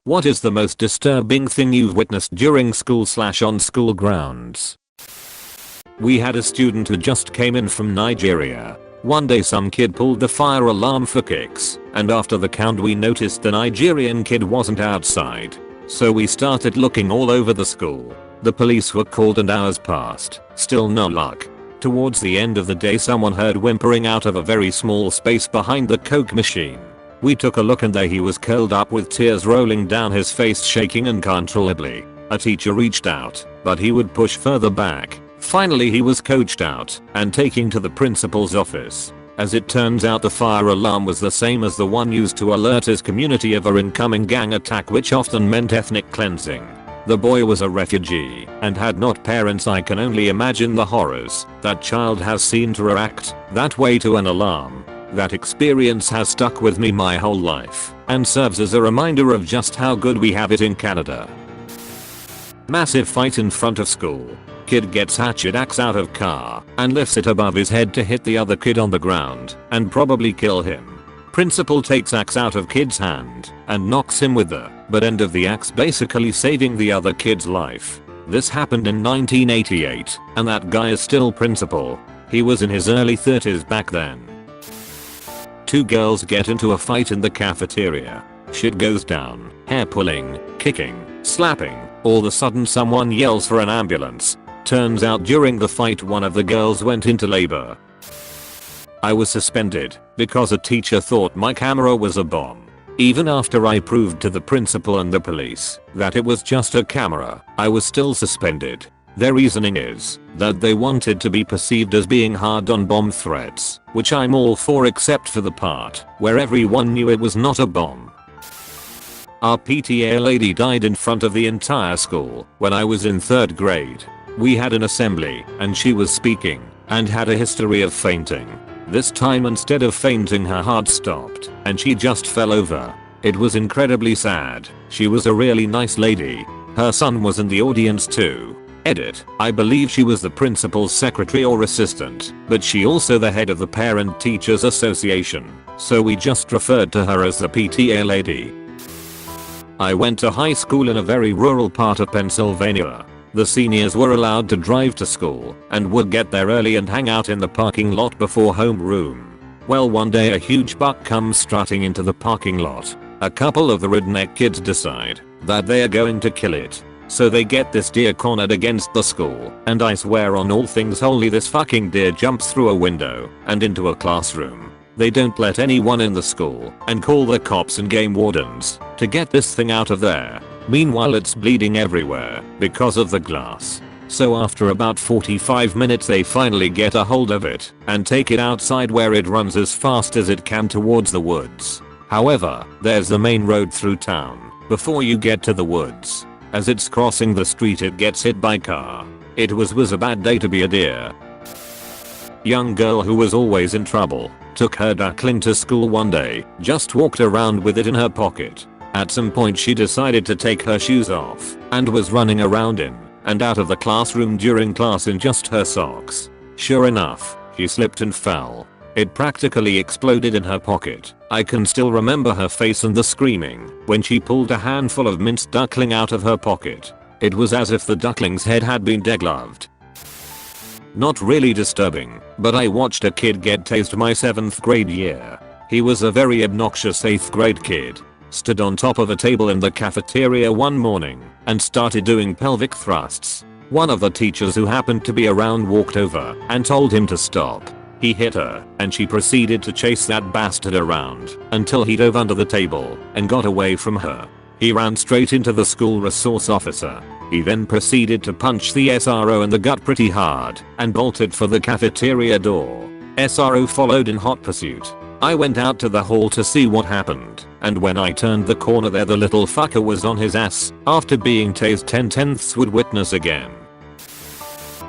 What is the most disturbing thing you've witnessed during school/on school grounds? We had a student who just came in from Nigeria. One day some kid pulled the fire alarm for kicks, and after the count we noticed the Nigerian kid wasn't outside. So we started looking all over the school. The police were called and hours passed, still no luck. Towards the end of the day someone heard whimpering out of a very small space behind the Coke machine. We took a look and there he was curled up with tears rolling down his face, shaking uncontrollably. A teacher reached out, but he would push further back. Finally he was coached out and taken to the principal's office. As it turns out, the fire alarm was the same as the one used to alert his community of an incoming gang attack, which often meant ethnic cleansing. The boy was a refugee and had not parents. I can only imagine the horrors that child has seen to react that way to an alarm. That experience has stuck with me my whole life and serves as a reminder of just how good we have it in Canada. Massive fight in front of school. Kid gets hatchet axe out of car and lifts it above his head to hit the other kid on the ground and probably kill him. Principal takes axe out of kid's hand and knocks him with the butt end of the axe, basically saving the other kid's life. This happened in 1988 and that guy is still principal. He was in his early 30s back then. Two girls get into a fight in the cafeteria. Shit goes down, hair pulling, kicking, slapping. All of a sudden someone yells for an ambulance. Turns out during the fight one of the girls went into labor. I was suspended because a teacher thought my camera was a bomb. Even after I proved to the principal and the police that it was just a camera, I was still suspended. Their reasoning is that they wanted to be perceived as being hard on bomb threats, which I'm all for except for the part where everyone knew it was not a bomb. Our PTA lady died in front of the entire school when I was in 3rd grade. We had an assembly and she was speaking and had a history of fainting. This time instead of fainting her heart stopped and she just fell over. It was incredibly sad. She was a really nice lady. Her son was in the audience too. Edit. I believe she was the principal's secretary or assistant, but she also the head of the Parent Teachers Association, so we just referred to her as the PTA lady. I went to high school in a very rural part of Pennsylvania. The seniors were allowed to drive to school and would get there early and hang out in the parking lot before homeroom. Well, one day a huge buck comes strutting into the parking lot. A couple of the redneck kids decide that they are going to kill it. So they get this deer cornered against the school, and I swear on all things holy this fucking deer jumps through a window and into a classroom. They don't let anyone in the school and call the cops and game wardens to get this thing out of there. Meanwhile it's bleeding everywhere because of the glass. So after about 45 minutes they finally get a hold of it and take it outside where it runs as fast as it can towards the woods. However, there's the main road through town before you get to the woods. As it's crossing the street it gets hit by car. It was a bad day to be a deer. Young girl who was always in trouble took her duckling to school one day, just walked around with it in her pocket. At some point she decided to take her shoes off and was running around in and out of the classroom during class in just her socks. Sure enough, she slipped and fell. It practically exploded in her pocket. I can still remember her face and the screaming when she pulled a handful of minced duckling out of her pocket. It was as if the duckling's head had been degloved. Not really disturbing, but I watched a kid get tased my 7th grade year. He was a very obnoxious 8th grade kid. Stood on top of a table in the cafeteria one morning and started doing pelvic thrusts. One of the teachers who happened to be around walked over and told him to stop. He hit her and she proceeded to chase that bastard around until he dove under the table and got away from her. He ran straight into the school resource officer. He then proceeded to punch the SRO in the gut pretty hard and bolted for the cafeteria door. SRO followed in hot pursuit. I went out to the hall to see what happened, and when I turned the corner there the little fucker was on his ass after being tased 10/10 would witness again.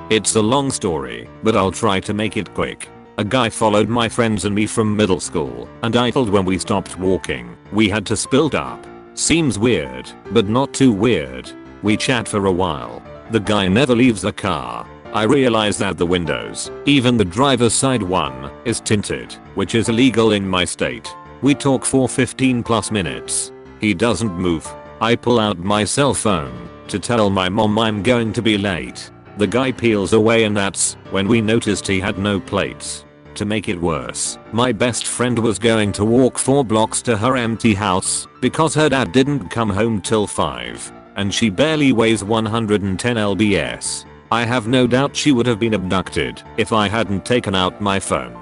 It's a long story, but I'll try to make it quick. A guy followed my friends and me from middle school, and I told when we stopped walking, we had to split up. Seems weird, but not too weird. We chat for a while. The guy never leaves the car. I realize that the windows, even the driver's side one, is tinted, which is illegal in my state. We talk for 15+ minutes. He doesn't move. I pull out my cell phone to tell my mom I'm going to be late. The guy peels away and that's when we noticed he had no plates. To make it worse, my best friend was going to walk 4 blocks to her empty house because her dad didn't come home till 5 and she barely weighs 110 lbs. I have no doubt she would have been abducted if I hadn't taken out my phone.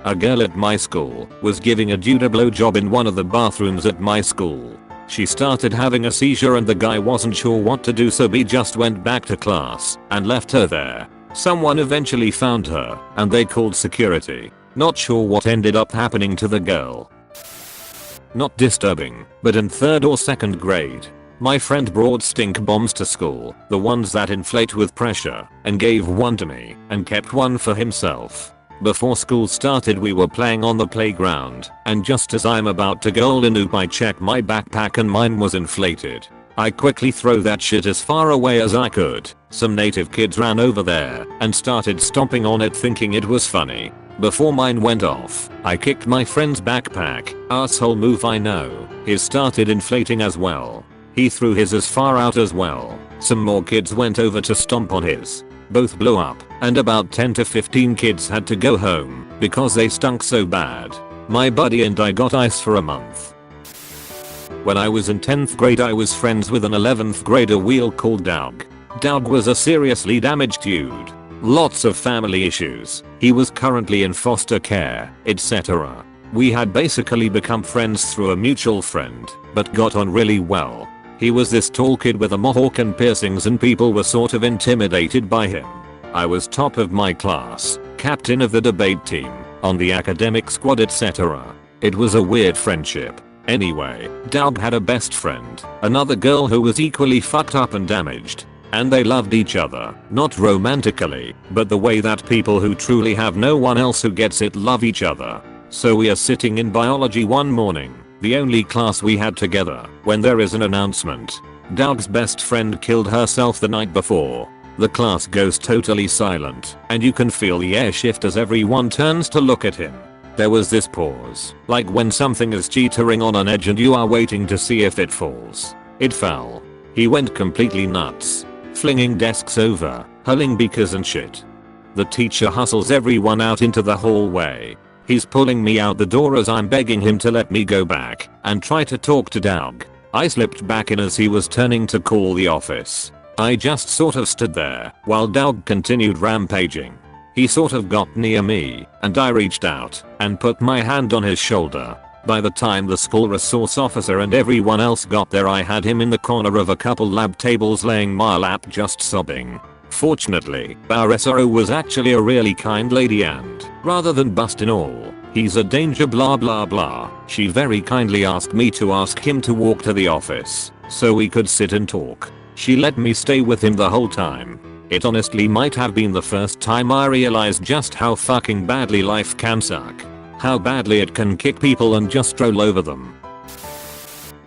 A girl at my school was giving a dude a blowjob in one of the bathrooms at my school. She started having a seizure and the guy wasn't sure what to do, so he just went back to class and left her there. Someone eventually found her and they called security. Not sure what ended up happening to the girl. Not disturbing, but in 3rd or 2nd grade, my friend brought stink bombs to school, the ones that inflate with pressure, and gave one to me and kept one for himself. Before school started we were playing on the playground and just as I'm about to go oop, I check my backpack and mine was inflated. I quickly throw that shit as far away as I could. Some native kids ran over there and started stomping on it thinking it was funny. Before mine went off, I kicked my friend's backpack. Asshole move, I know. His started inflating as well. He threw his as far out as well. Some more kids went over to stomp on his. Both blew up and about 10 to 15 kids had to go home because they stunk so bad. My buddy and I got ice for a month. When I was in 10th grade I was friends with an 11th grader we'll call Doug. Doug was a seriously damaged dude. Lots of family issues. He was currently in foster care, etc. We had basically become friends through a mutual friend, but got on really well. He was this tall kid with a mohawk and piercings and people were sort of intimidated by him. I was top of my class, captain of the debate team, on the academic squad, etc. It was a weird friendship. Anyway, Doug had a best friend, another girl who was equally fucked up and damaged. And they loved each other, not romantically, but the way that people who truly have no one else who gets it love each other. So we are sitting in biology one morning, the only class we had together, when there is an announcement. Doug's best friend killed herself the night before. The class goes totally silent, and you can feel the air shift as everyone turns to look at him. There was this pause, like when something is teetering on an edge and you are waiting to see if it falls. It fell. He went completely nuts, flinging desks over, hurling beakers and shit. The teacher hustles everyone out into the hallway. He's pulling me out the door as I'm begging him to let me go back and try to talk to Doug. I slipped back in as he was turning to call the office. I just sort of stood there while Doug continued rampaging. He sort of got near me and I reached out and put my hand on his shoulder. By the time the school resource officer and everyone else got there I had him in the corner of a couple lab tables laying my lap just sobbing. Fortunately, our SRO was actually a really kind lady and, rather than busting all, he's a danger blah blah blah, she very kindly asked me to ask him to walk to the office so we could sit and talk. She let me stay with him the whole time. It honestly might have been the first time I realized just how fucking badly life can suck. How badly it can kick people and just roll over them.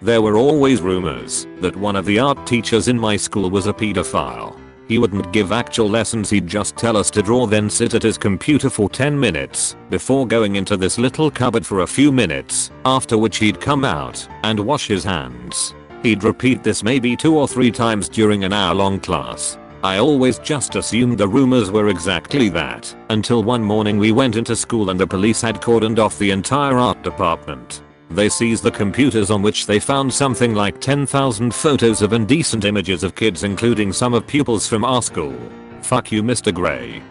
There were always rumors that one of the art teachers in my school was a pedophile. He wouldn't give actual lessons, he'd just tell us to draw then sit at his computer for 10 minutes before going into this little cupboard for a few minutes, after which he'd come out and wash his hands. He'd repeat this maybe 2 or 3 times during an hour-long class. I always just assumed the rumors were exactly that, until one morning we went into school and the police had cordoned off the entire art department. They seized the computers on which they found something like 10,000 photos of indecent images of kids, including some of pupils from our school. Fuck you, Mr. Gray.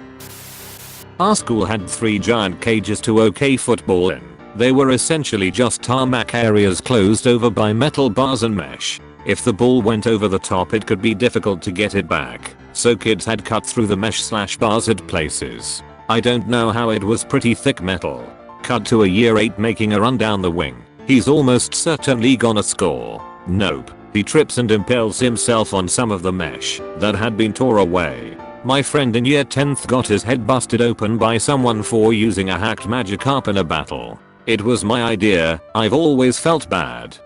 Our school had 3 giant cages to OK football in. They were essentially just tarmac areas closed over by metal bars and mesh. If the ball went over the top it could be difficult to get it back, so kids had cut through the mesh/bars at places. I don't know how, it was pretty thick metal. Cut to a year 8 making a run down the wing. He's almost certainly gonna score. Nope. He trips and impales himself on some of the mesh that had been tore away. My friend in year 10th got his head busted open by someone for using a hacked Magikarp in a battle. It was my idea. I've always felt bad